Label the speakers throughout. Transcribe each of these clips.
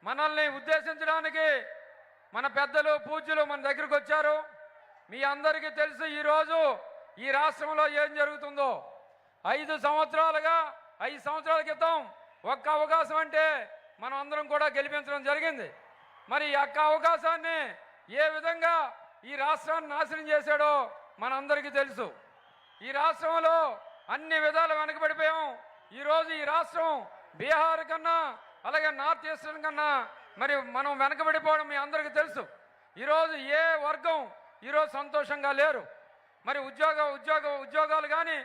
Speaker 1: మనల్ని ఉద్దేశించడానికి మన పెద్దలు పూజ్యులు మన దగ్గరికి వచ్చారు. మీ అందరికీ తెలుసు ఈరోజు ఈ రాష్ట్రంలో ఏం జరుగుతుందో. 5 సంవత్సరాల క్రితం ఒక్క అవకాశం అంటే మనం అందరం కూడా గెలిపించడం జరిగింది. మరి ఈ ఒక్క అవకాశాన్ని ఏ విధంగా ఈ రాష్ట్రాన్ని నాశనం చేశాడో మనందరికీ తెలుసు. ఈ రాష్ట్రంలో అన్ని విధాలు వెనకబడిపోయాం. ఈరోజు ఈ రాష్ట్రం బీహార్ కన్నా అలాగే నార్త్ ఈస్టర్న్ కన్నా మరి మనం వెనకబడిపోవడం మీ అందరికీ తెలుసు. ఈరోజు ఏ వర్గం ఈరోజు సంతోషంగా లేరు. మరి ఉద్యోగాలు కానీ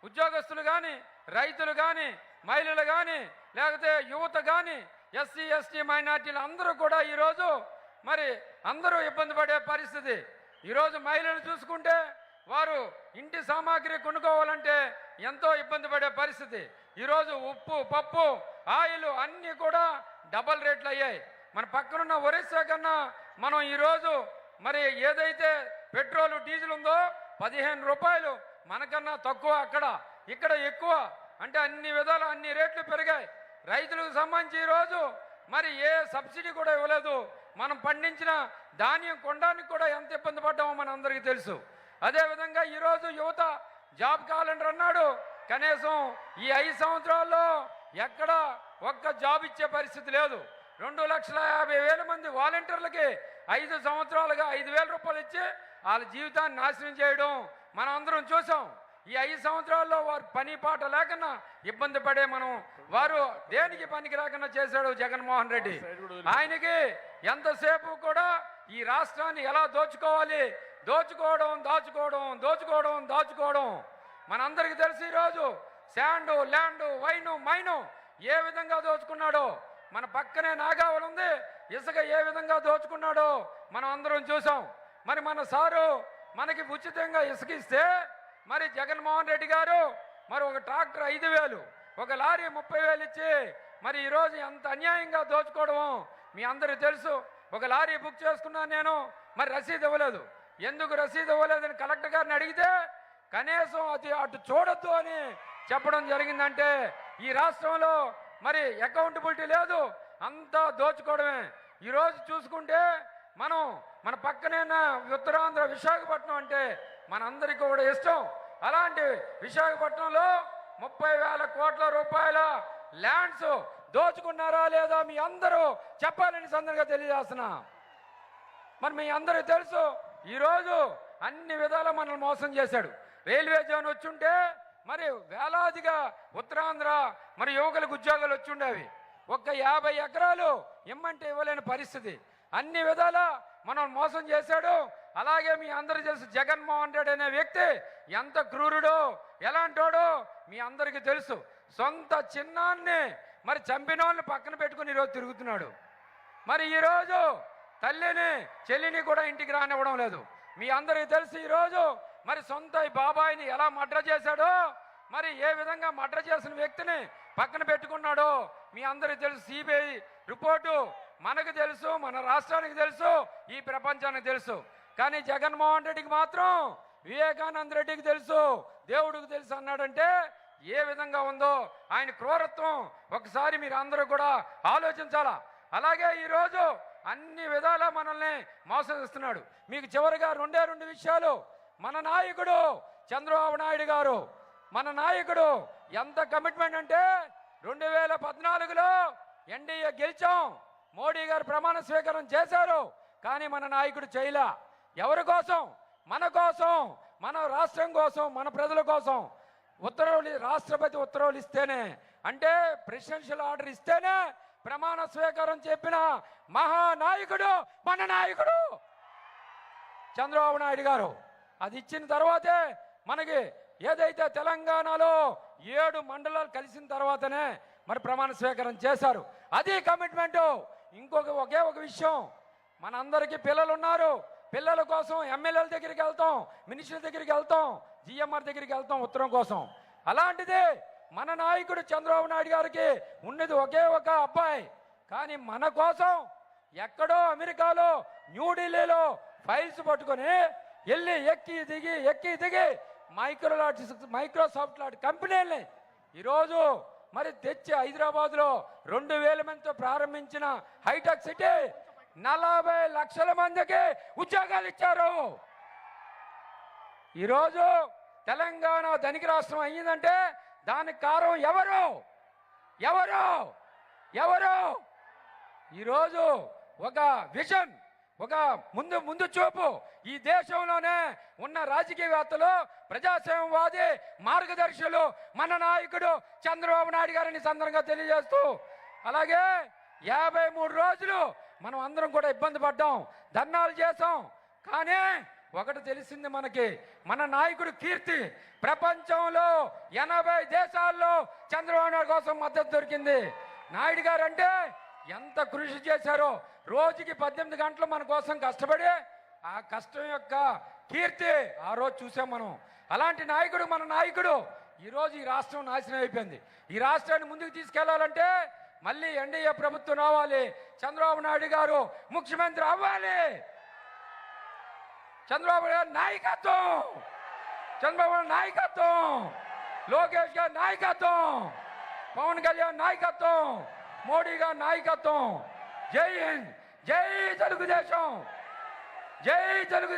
Speaker 1: ఉద్యోగస్తులు కానీ రైతులు కానీ మహిళలు కానీ లేకపోతే యువత కానీ ఎస్సీ ఎస్టీ మైనార్టీలు అందరూ కూడా ఈరోజు మరి అందరూ ఇబ్బంది పడే పరిస్థితి. ఈరోజు మహిళలు చూసుకుంటే వారు ఇంటి సామాగ్రి కొనుక్కోవాలంటే ఎంతో ఇబ్బంది పడే పరిస్థితి. ఈరోజు ఉప్పు పప్పు ఆయిల్ అన్నీ కూడా డబల్ రేట్లు అయ్యాయి. మన పక్కనున్న ఒరిస్సా కన్నా మనం ఈరోజు మరి ఏదైతే పెట్రోల్ డీజిల్ ఉందో 15 రూపాయలు మనకన్నా తక్కువ, ఇక్కడ ఎక్కువ. అంటే అన్ని విధాలు అన్ని రేట్లు పెరిగాయి. రైతులకు సంబంధించి ఈరోజు మరి ఏ సబ్సిడీ కూడా ఇవ్వలేదు. మనం పండించిన ధాన్యం కొనడానికి కూడా ఎంత ఇబ్బంది పడ్డామో మన అందరికీ తెలుసు. అదేవిధంగా ఈరోజు యువత జాబ్ క్యాలెండర్ అన్నాడు. కనీసం ఈ 5 సంవత్సరాల్లో ఎక్కడ ఒక్క జాబ్ ఇచ్చే పరిస్థితి లేదు. 2,50,000 మంది వాలంటీర్లకి 5 సంవత్సరాలుగా 5,000 రూపాయలు ఇచ్చి వాళ్ళ జీవితాన్ని నాశనం చేయడం మనం అందరం చూసాం. ఈ 5 సంవత్సరాల్లో వారు పని పాట లేకుండా ఇబ్బంది పడే వారు దేనికి పనికి రాకుండా చేశాడు జగన్మోహన్ రెడ్డి. ఆయనకి ఎంతసేపు కూడా ఈ రాష్ట్రాన్ని ఎలా దోచుకోవాలి, దాచుకోవడం మనందరికీ తెలిసి ఈరోజు శాండు ల్యాండు వైను మైను ఏ విధంగా దోచుకున్నాడో, మన పక్కనే నాగావళి ఉంది, ఇసుక ఏ విధంగా దోచుకున్నాడో మనం అందరం చూసాం. మరి మన సారు మనకి ఉచితంగా ఇసుక ఇస్తే మరి జగన్మోహన్ రెడ్డి గారు మరి ఒక ట్రాక్టర్ 5,000 ఒక లారీ 30,000 ఇచ్చి మరి ఈరోజు ఎంత అన్యాయంగా దోచుకోవడం మీ అందరికీ తెలుసు. ఒక లారీ బుక్ చేసుకున్నాను నేను, మరి రసీదు ఇవ్వలేదు. ఎందుకు రసీదు ఇవ్వలేదని కలెక్టర్ గారిని అడిగితే కనీసం అది అటు చూడొద్దు అని చెప్పడం జరిగిందంటే ఈ రాష్ట్రంలో మరి అకౌంటబిలిటీ లేదు, అంతా దోచుకోవడమే. ఈరోజు చూసుకుంటే మన పక్కనే ఉత్తరాంధ్ర విశాఖపట్నం అంటే మనందరికీ కూడా ఇష్టం. అలాంటి విశాఖపట్నంలో 30,000 కోట్ల రూపాయల ల్యాండ్స్ దోచుకున్నారా లేదా మీ అందరూ చెప్పాలని సందర్భంగా తెలియజేస్తున్నా. మరి మీ అందరికీ తెలుసు ఈరోజు అన్ని విధాలా మనల్ని మోసం చేశాడు. రైల్వే జోన్ వచ్చుంటే మరి వేలాదిగా ఉత్తరాంధ్ర మరి యువకులకు ఉద్యోగాలు వచ్చుండేవి. ఒక్క 50 ఎకరాలు ఇమ్మంటే ఇవ్వలేని పరిస్థితి. అన్ని విధాలా మనం మోసం చేశాడు. అలాగే మీ అందరూ తెలుసు జగన్మోహన్ రెడ్డి అనే వ్యక్తి ఎంత క్రూరుడో ఎలాంటోడో మీ అందరికీ తెలుసు. సొంత చిన్నాన్ని మరి చంపిన వాళ్ళని పక్కన పెట్టుకుని ఈరోజు తిరుగుతున్నాడు. మరి ఈరోజు తల్లిని చెల్లిని కూడా ఇంటికి రానివ్వడం లేదు. మీ అందరికీ తెలుసు ఈరోజు మరి సొంత బాబాయిని ఎలా మర్డర్ చేశాడో, మరి ఏ విధంగా మర్డర్ చేసిన వ్యక్తిని పక్కన పెట్టుకున్నాడో మీ అందరికీ తెలుసు. సిబిఐ రిపోర్టు మనకు తెలుసు, మన రాష్ట్రానికి తెలుసు, ఈ ప్రపంచానికి తెలుసు. కానీ జగన్మోహన్ రెడ్డికి మాత్రం వివేకానంద రెడ్డికి తెలుసు, దేవుడికి తెలుసు అన్నాడంటే ఏ విధంగా ఉందో ఆయన క్రూరత్వం ఒకసారి మీరు అందరూ కూడా ఆలోచించాలా. అలాగే ఈరోజు అన్ని విధాలా మనల్ని మోసగిస్తున్నాడు. మీకు చివరిగా 2 విషయాలు. మన నాయకుడు చంద్రబాబు నాయుడు గారు, మన నాయకుడు ఎంత కమిట్మెంట్ అంటే 2014లో ఎన్డీఏ గెలిచాం, మోడీ గారు ప్రమాణ స్వీకారం చేశారు. కానీ మన నాయకుడు చేయలా. ఎవరి కోసం? మన కోసం, మన రాష్ట్రం కోసం, మన ప్రజల కోసం. రాష్ట్రపతి ఉత్తర్వులు ఇస్తేనే, అంటే ప్రెసిడెన్షియల్ ఆర్డర్ ఇస్తేనే ప్రమాణ స్వీకారం చెప్పిన మహానాయకుడు మన నాయకుడు చంద్రబాబు నాయుడు గారు. అది ఇచ్చిన తర్వాతే మనకి ఏదైతే తెలంగాణలో 7 మండలాలు కలిసిన తర్వాతనే మరి ప్రమాణ స్వీకారం చేశారు. అది కమిట్మెంటు. ఒకే ఒక విషయం, మనందరికీ పిల్లలు ఉన్నారు. పిల్లల కోసం ఎమ్మెల్యేల దగ్గరికి వెళ్తాం, మినిస్టర్ల దగ్గరికి వెళ్తాం, జిఎంఆర్ దగ్గరికి వెళ్తాం ఉత్తరం కోసం. అలాంటిది మన నాయకుడు చంద్రబాబు నాయుడు గారికి ఉన్నది ఒకే ఒక అబ్బాయి. కానీ మన కోసం ఎక్కడో అమెరికాలో న్యూఢిల్లీలో ఫైల్స్ పట్టుకొని వెళ్ళి ఎక్కి దిగి మైక్రోసాఫ్ట్ లాంటి కంపెనీల్ని ఈరోజు మరి తెచ్చి హైదరాబాద్లో 2000 మందితో ప్రారంభించిన హైటెక్ సిటీ 40 లక్షల మందికి ఉద్యోగాలు ఇచ్చారు. ఈరోజు తెలంగాణ ధనిక రాష్ట్రం అయ్యిందంటే దానికి కారణం ఎవరు? ఎవరు? ఎవరు? ఈరోజు ఒక విజన్, ఒక ముందు చూపు. ఈ దేశంలోనే ఉన్న రాజకీయవేత్తలు, ప్రజాస్వామ్యవాది మార్గదర్శులు మన నాయకుడు చంద్రబాబు నాయుడు గారిని సందర్భంగా తెలియజేస్తూ, అలాగే 53 రోజులు మనం అందరం కూడా ఇబ్బంది పడ్డాం, ధర్నాలు చేసాం. కానీ ఒకటి తెలిసింది మనకి, మన నాయకుడు కీర్తి ప్రపంచంలో 80 దేశాల్లో చంద్రబాబు నాయుడు కోసం మద్దతు దొరికింది. నాయుడు గారు అంటే ఎంత కృషి చేశారో, రోజుకి 18 గంటలు మన కోసం కష్టపడి ఆ కష్టం యొక్క కీర్తి ఆ రోజు చూసాం మనం. అలాంటి నాయకుడు మన నాయకుడు. ఈరోజు ఈ రాష్ట్రం నాశనం అయిపోయింది. ఈ రాష్ట్రాన్ని ముందుకు తీసుకెళ్లాలంటే మళ్ళీ ఎన్డీఏ ప్రభుత్వం రావాలి, చంద్రబాబు నాయుడు గారు ముఖ్యమంత్రి అవ్వాలి. చంద్రబాబు గారి నాయకత్వం, చంద్రబాబు గారి నాయకత్వం, లోకేష్ గారి నాయకత్వం, పవన్ కళ్యాణ్ నాయకత్వం, మోడీ గారి నాయకత్వం. జై హింద్, జై తెలుగుదేశం, జై తెలుగు.